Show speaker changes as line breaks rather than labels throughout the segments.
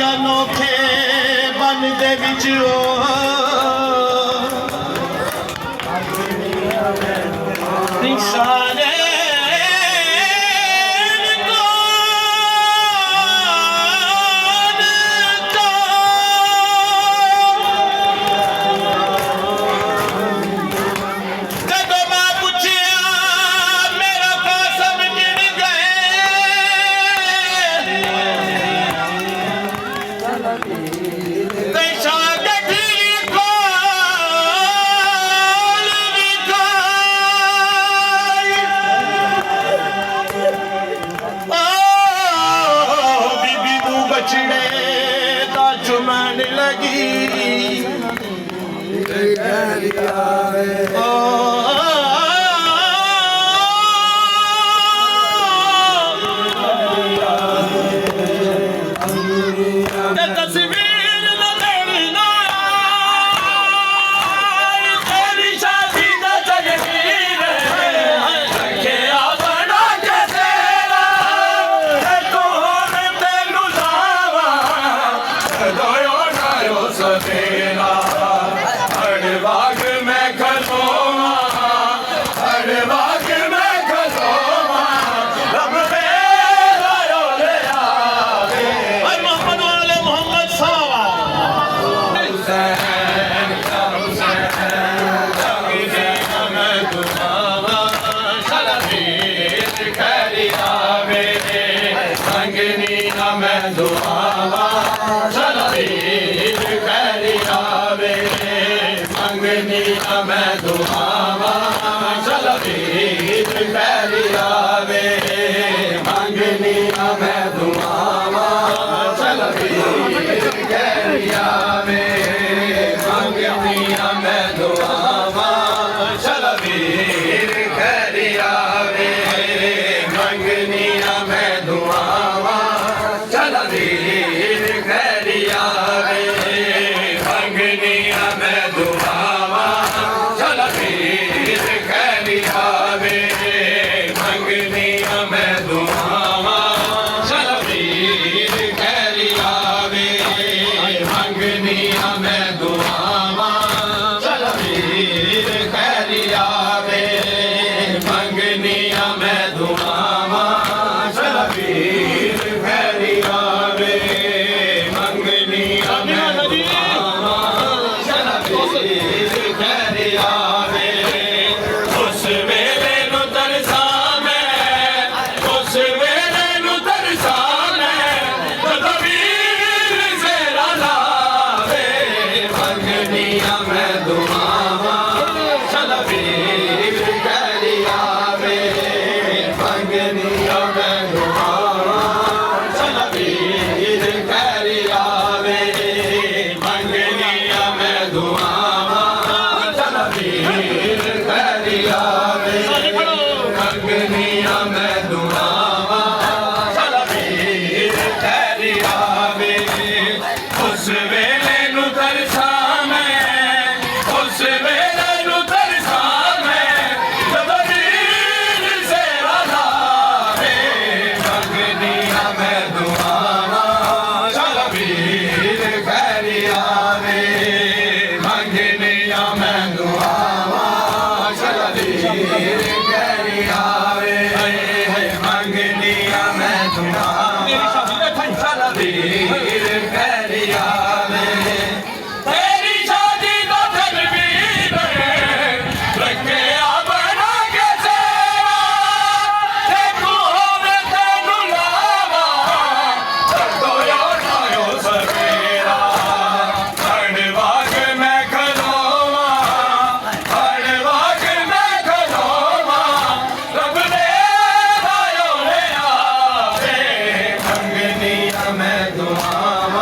अनोखे बन दे विच सारे चुमन लगी मैं दुआवा चल वीर खैरी आवे मंगनी मैं दुआवा चल वीर खैरी आवे मंगनी मैं दुआवा चल वीर खैरी आवे मंगनी मैं दुआवा चल वीर खैरी आवे मंगनी मैं दुआवा मंगनी मैं दुआवा चल वीर खैरी आवे मंगनी मैं दुआवा चल वीर खैरी आवे मंगनी मैं दुआवा चल वीर खैरी आवे मंगनी मैं दुआवा चल वीर खैरी आवे उस वेले नु तरसा मैं दुआवा चल वीर खैरी आवे मंगनी मैं दुआवा चल वीर खैरी आवे मंगनी मैं दुआवा चल वीर खैरी आवे मंगनी मैं दुआवा चल वीर खैरी आवे उस वेले नु तरसा मैं दुआ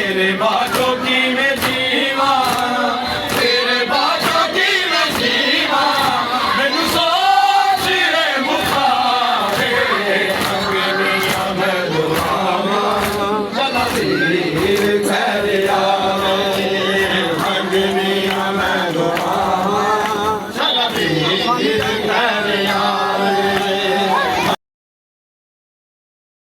तेरे बाद